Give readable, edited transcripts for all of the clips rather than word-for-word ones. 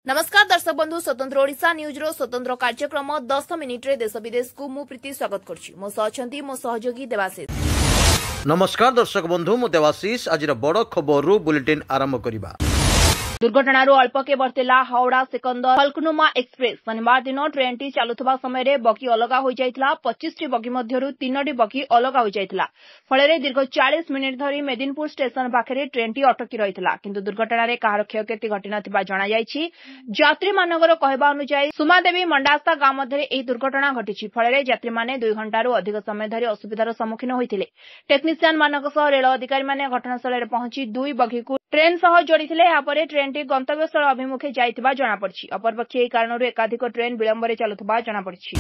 नमस्कार दर्शक बंधु स्वतंत्र ओडिशा न्यूज रो स्वतंत्र कार्यक्रम 10 मिनिट रे देश विदेश को मु प्रीति स्वागत करछि। मो सहचंती मो सहयोगी देवाशीष। नमस्कार दर्शक बंधु मु देवाशीष। आज बड़ खबर रु बुलेटिन आरंभ करिबा। दुर्घटना अल्प के बर्तेला हावड़ा सिकंदर फल्कनुमा एक्सप्रेस शनिवार दिन ट्रेन टी चलुवा समय बगी अलगा हो जाइतिला। 25 टी बगी मध्यरु 3 बगी अलगा हो जाइतिला। फଳରେ दीर्घ 40 मिनिट धरी मेदिनपुर स्टेशन पाखरे ट्रेन टी अटकी रहितिला, किंतु दुर्घटना रे काହାର क्षयक्षति घटि नथिबा जणा जायछि। यात्री मानकर कहबा अनुसार सुमादेवी मंडास्ता गांव मध्ये एही दुर्घटना घटिछि। फଳରେ यात्री माने 2 घंटा रु अधिक समय धरि असुविधार सम्मुखीन होइतिले। टेक्निशियन मानक सह रेल अधिकारी माने घटनास्थल रे पहुंची 2 बगी को ट्रेन सह जोड़िथिले। या परे ट्रेन टी गंतव्यस्थल अभिमुखे जाइथिबा जणा पड़छि। अपरपक्षे एही कारणରୁ एकाधिक ट्रेन विलंबरे चलुथबा जणा पड़छि।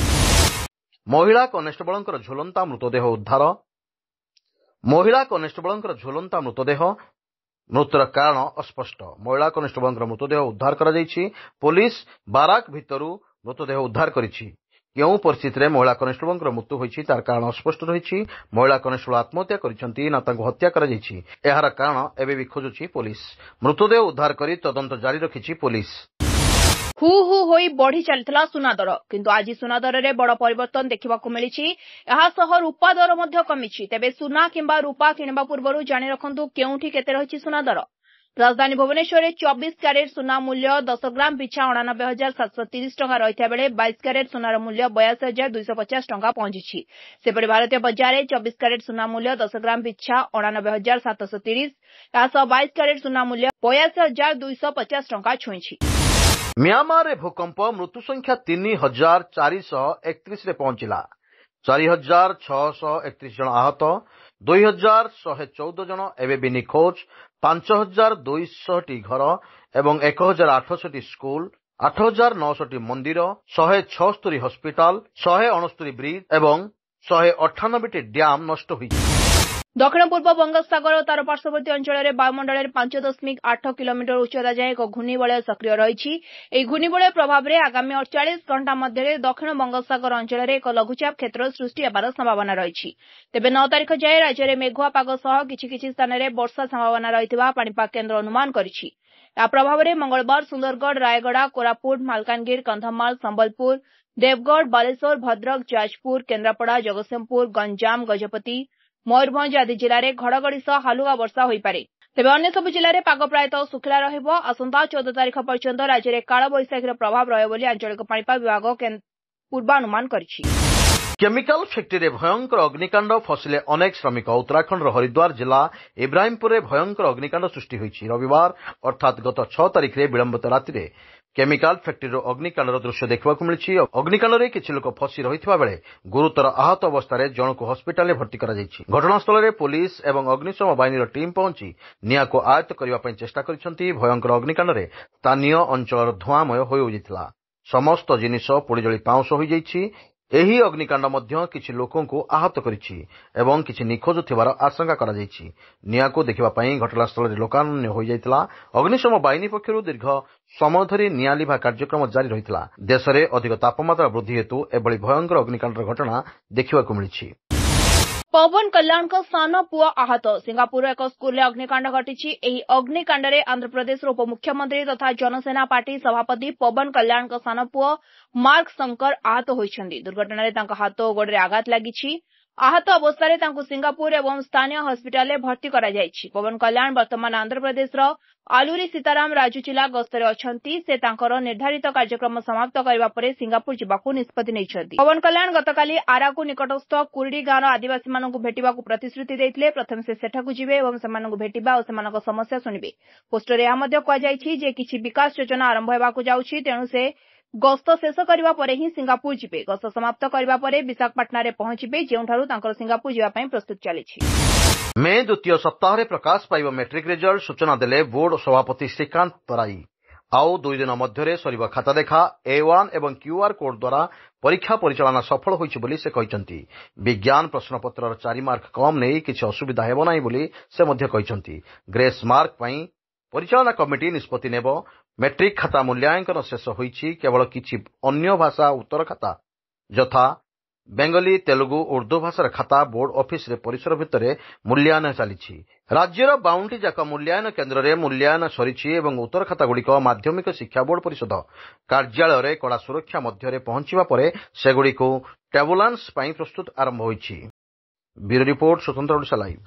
महिला कनेस्टेबलंकर झुलंता मृतदेह उद्धार। महिला कनेस्टेबलंकर झुलंता मृतदेह मृत्युर कारण अस्पष्ट। महिला कनेस्टेबलंकर मृतदेह उद्धार करा जायछि। पुलिस बाराक भितरु मृतदेह उद्धार करिछि। केउ परिस्थिति रे महिला कनेस्टेबलंकर मृत्यु होइछि तार कारण अस्पष्ट रहिछि। महिला कनेस्टेबल आत्महत्या करिसंती ना तांको हत्या करा जायछि एहार कारण एबे भी खोजुछि पुलिस। मृतदेह उद्धार करी तदंत जारी रखिछि पुलिस। हु हु होई बढ़ी चलथिला सुना दर, किंतु आज सुना दर रे बड़ परिवर्तन देखिबाकू मिलिछि। एहा सह रूपा दर मध्ये कमिछि। तेबे सुना किंबा रूपा किनबा पूर्वरु जानि रखंतु केउठी केते रहिछि सुना दर। राजधानी भुवनेश्वर में 24 क्यारेट सुना मूल्य 10 ग्राम पिछा 89,730 टंका रहिथा बेले 22 क्यारेट सुनार मूल्य 82,250 टंका पहुंची। सेपरि भारतीय बजार में 24 क्यारेट सुना मूल्य 10 ग्राम पिछा 89,730, यासह 22 क्यारेट सुना मूल्य 82,250 टंका छुईछि। म्यांमार रे भूकंप मृत्यु संख्या 3,431 रे पहुंचिला। 4,631 जन आहत, 2,114 जन एवं भी निखोज। 5,200 टी घर एवं 1,800 टी स्कूल, 8,900 टी मंदिर, 176 हॉस्पिटल, 169 ब्रिज एवं 198 टी डैम नष्ट हुई। दक्षिण पूर्व बंगोपसागर और तार पार्श्ववर्ती अंचल में वायुमंडल 5.8 किलोमीटर उच्चता जाए एक घूर्णिबलय सक्रिय रही। यह घूर्णिबलय प्रभाव में आगामी 48 घंटा मध्य दक्षिण बंगोपसागर अंचल में एक लघुचाप क्षेत्र सृष्टि होबार संभावना रही। तेबे 9 तारिख जाए राज्य में मेघुआ पाग सह किछि स्थान में वर्षा संभावना रहिथिबा पाणीपाग केन्द्र अनुमान करिछि। या प्रभाव में मंगलवार सुंदरगढ़, रायगड़ा, कोरापुट, मालकानगिरी, कंधमाल, संबलपुर, देवगढ़, बालेश्वर, भद्रक, जाजपुर, केन्द्रापड़ा, जगतसिंहपुर, गंजाम, गजपति, मयूरभंज आदि जिले में घड़घड़ी सह हालुका वर्षा होईपारे। तेबे अन्य सब जिले में पाग प्रायतः सुखिला रहिबो। आसंता 14 तारिख पर्यंत राज्य में काल बैशाखीर प्रभाव रहिबो बोली आंचलिक पाणीपाग विभाग पूर्वानुमान करिछि। केमिकल फैक्ट्री भयंकर अग्निकांड फसिले अनेक श्रमिक। उत्तराखंड हरिद्वार जिला इब्राहिमपुर में भयंकर अग्निकांड सृष्टि होइछि। रविवार अर्थात गत 6 तारिख रे विलंबित राति रे केमिकल फैक्ट्री अग्निकांडर दृश्य देखा मिली। अग्निकांड में किछि लोक फसी रहिथिबा बेले गुरुतर आहत अवस्था जनक हस्पिटाल में भर्ती करा जायछि। घटनास्थल में पुलिस एवं अग्निशम बाहिनी टीम पहुंची निया को आयत्त करबा पई चेष्टा करिसंती। भयंकर अग्निकांड में स्थानीय अंचल धुआंमय होई जाइतिला। समस्त जिनिष पोड़ी जଳି पाउंस होई जाइछि। एही अग्निकांड मध्य किछि लोकों को आहत करिछि एवं किछि निखोज थिबार आशंका करा जायछि। निया को देखिबा पई घटनास्थल रे लोकान्य होई जाइतिला। अग्निशम बाहिनी पक्षरु दीर्घ समय धरि निया लिभा कार्यक्रम जारी रहितिला। देश में अधिक तापमात्रा वृद्धि हेतु एभली भयंकर अग्निकांडर घटना देखिबाकू मिलिछि। पवन कल्याण का सान पुआ आहत। सिंगापुर एक स्कूल में अग्निकांड घटी। एही अग्निकांड में आंध्र प्रदेश उपमुख्यमंत्री तथा जनसेना पार्टी सभापति पवन कल्याण का सान पुआ मार्क शंकर आहत होइछन्ति। दुर्घटना रे तांका हाथ और गोड़ रे आघात लागिछि। आहत अवस्था तांको सिंगापुर एवं स्थानीय हॉस्पिटल में भर्ती करा जायछि। पवन कल्याण वर्तमान आंध्र प्रदेश आलूरी सीताराम राजूचिला गस्तर अछंती। से तांकर निर्धारित कार्यक्रम समाप्त करबा परे सिंगापुर जिबाकू निष्पत्ति नैछन्ति। पवन कल्याण गतकाली आराकू निकटस्थ कुरडी गाँव आदिवासी मानकू भेटिबाकू प्रतिश्रुति दैथिले। प्रथम से सेठाकू जिबे एवं सेमानकू भेटिबा और सेमानक समस्या सुनिबे। पोस्टर या मध्ये कुआ जायछि जे किछि विकास योजना आरंभ हेबाकू जाउछि, तेणु से गस्त शेष करबा परे ही सिंगापुर जिबे। गस्त समाप्त करबा परे विशाखापट्टनम रे पहुंचिबे, जेउठारु तांकर सिंगापुर जिबा पई प्रस्तुत चलिछि। मे द्वितीय सप्ताह रे प्रकाश पाइबा मैट्रिक रिजल्ट सूचना देले बोर्ड सभापति श्रीकांत तराई। आउ 2 दिन मध्य सरीब खाता देखा A1 एवं QR कोड द्वारा परीक्षा परिचालना सफल होइछि बोली से कहिसंती। विज्ञान प्रश्नपत्र 4 मार्क कम नहीं किछि असुविधा हेबो नाही बोली से मध्य कहिसंती। ग्रेस मार्क पई परिचालना कमिटी निष्पत्ति नेबो। मैट्रिक खाता मूल्यांकन शेष होइछि। केवल किछि अन्य भाषा उत्तर खाता यथा ବେଙ୍ଗଲୀ, ତେଲୁଗୁ, ଉର୍ଦ୍ଦୁ ଭାଷାର ଖାତା ବୋର୍ଡ ଅଫିସରେ ପରିସର ଭିତରେ ମୂଲ୍ୟାୟନ ଚାଲିଛି। ରାଜ୍ୟର 52ଟି ଯାକ ମୂଲ୍ୟାୟନ କେନ୍ଦ୍ରରେ ମୂଲ୍ୟାୟନ ସରିଛି ଏବଂ ଉତ୍ତର ଖାତାଗୁଡ଼ିକ ମାଧ୍ୟମିକ ଶିକ୍ଷା ବୋର୍ଡ ପରିଷଦ କାର୍ଯ୍ୟାଳୟରେ କଡ଼ା ସୁରକ୍ଷା ମଧ୍ୟରେ ପହଞ୍ଚିବା ପରେ ସେଗୁଡ଼ିକୁ ଟ୍ୟାବୁଲାନ୍ସ ପାଇଁ ପ୍ରସ୍ତୁତ ଆରମ୍ଭ ହୋଇଛି। ବ୍ୟୁରୋ ରିପୋର୍ଟ, ସ୍ୱତନ୍ତ୍ର ଓଡ଼ିଶା ଲାଇଭ୍।